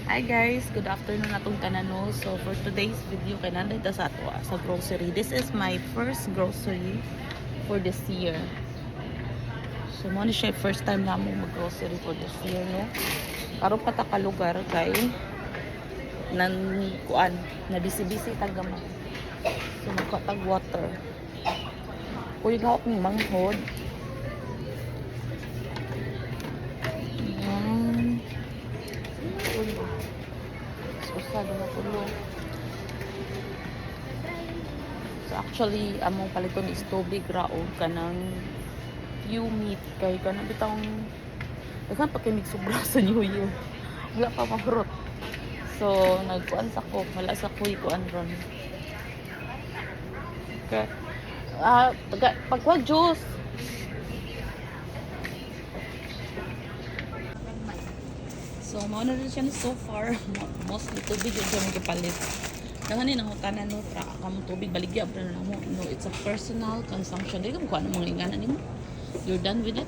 Hi guys, good afternoon atong tanan. So for today's video kay nanday ta sa ato sa grocery. This is my first grocery for this year. So mo ni siya first time namo mag-grocery for this year no. Karon pa ta ka lugar kay nan kuan na busy-busy tagama. So magkatag water. Kuy gahok ng manghod. Usado na tulong. So actually among paliton is tubig raog kanang few meat kay kanang bitang dagan pa kay sobra sa New Year. Wala pa magrot. So nagkuan sa ko, wala sa kuy kuan ron. Okay. Pagwa juice. So, mao na rin siya so far. Mostly tubig yung siya magpalit. Dangan ni nangutanan no, tra kamong tubig baligya pero na mo. No, it's a personal consumption. Dili mo kuan mga inganan nimo. You're done with it?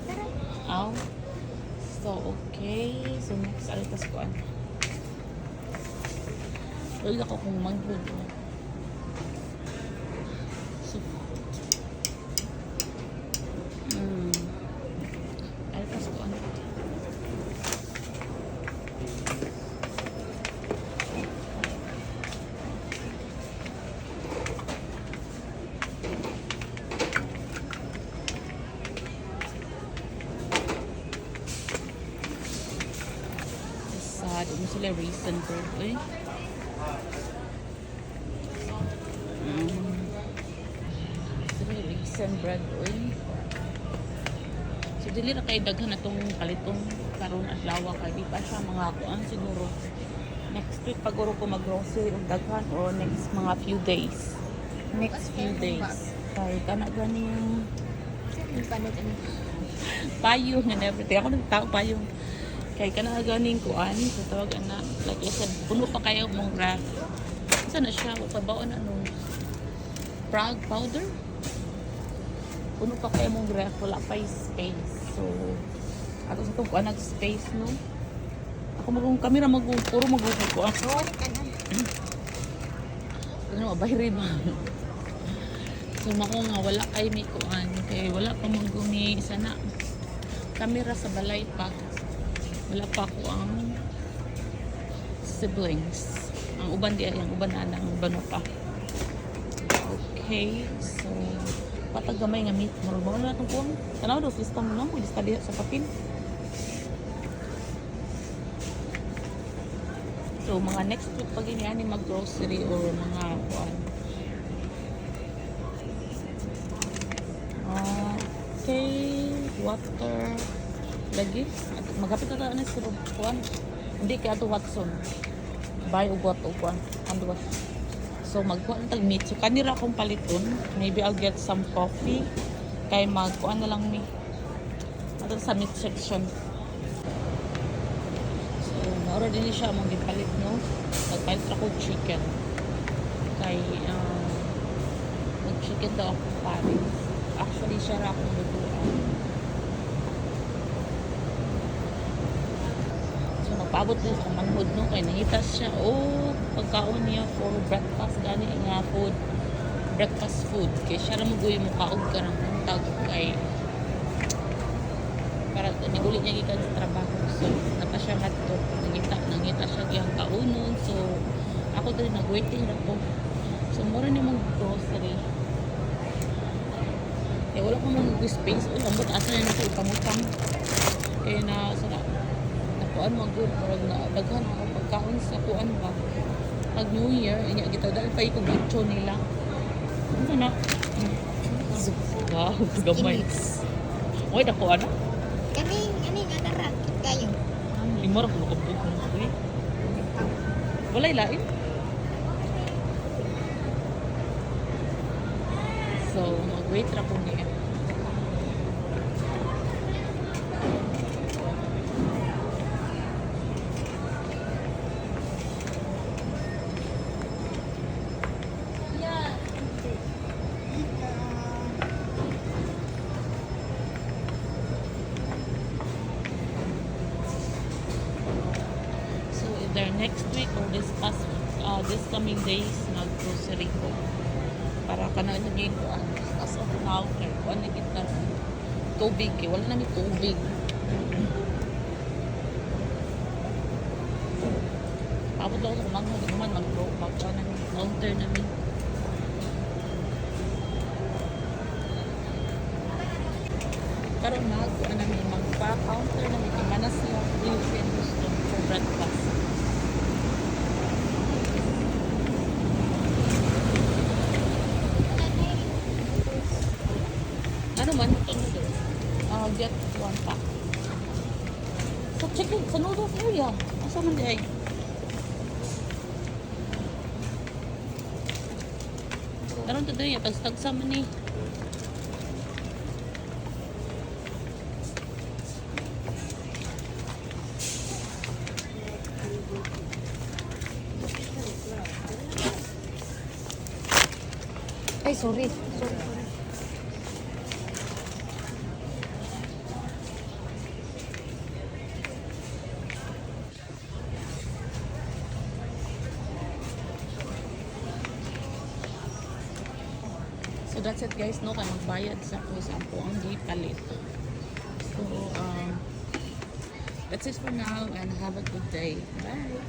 Ow. So, okay. So, next alitas kuan. Uy, ako kung manghod. So, alitas kuan. Ano sila raisin bread eh. Sila raisin bread eh. So dili ra kay daghan atong kalitong karon adlaw kay di pa siya mga kuan siguro. Next week paguro ko mag-grocery og daghan o next mga few days. Next few days. Kay kana gani payong and everything. Ako nagtao payong. Kay kana ganing kuan sa tawag ana like I said puno pa kayo mong graph isa na siya pabaon ano Prague powder puno pa kayo mong graph wala pa space so ato sa tong kuan nag space no ako magong kamera puro kuan ano bayri ba so mako nga wala kay mi kuan kay wala pa magumi sana kamera sa balay pa wala pa ako ang siblings. Ang uban di ang uban na ang uban pa. Okay, so patag gamay nga meat. Murag na itong kuwang. Tanaw daw system mo no? Lista diha sa papel. So mga next week pag ini mag-grocery or mga kuwan. Okay, water. Lagi magapit na na sa kuan hindi kay ato Watson buy ugot o kuan ando so magkuan tag meat so kanira akong paliton maybe I'll get some coffee kay magkuan na lang mi ato sa meat section so naura din siya mong gipalit no nagpalit ako chicken kay mag chicken daw ako pare actually siya ra akong lutuan paabot din sa manhod no kay nahitas siya pagkaon niya for breakfast gani nga food breakfast food kay siya ra maguy mo kaog ka ng tag kay para nigulit niya gikan sa trabaho so napa siya ngadto nangita siya giyang kaunon so ako din nagwaiting ra ko so mura ni mong grocery kay wala ko mong space ambot asa na nito ipamutang kay na sa kuan magud murag na daghan ang pagkaon sa kuan ba pag New Year inya gitadaan pa iko bicho nila ano na wow gamay oy dako ana kani nga kayo limo ra ko makabug ko walay lain so mag-wait ra ko niya either next week or this coming days nag-grocery ko. Para ka na naging kuan. As of now, kaya kuan na kita tubig. Wala na may tubig. Abot ako sa naman mag-counter namin. Karon kuan namin magpa-counter namin kay manas sila Philippine gusto for breakfast. Ano man ito noodles? Get one pack. Sa chicken, sa noodles area. Asa man di ay? Karon today, tagsa man ni. Ay, sorry. So that's it guys, no? Kaya magbayad sa ko sa ako ang gipalit. So, that's it for now and have a good day. Bye!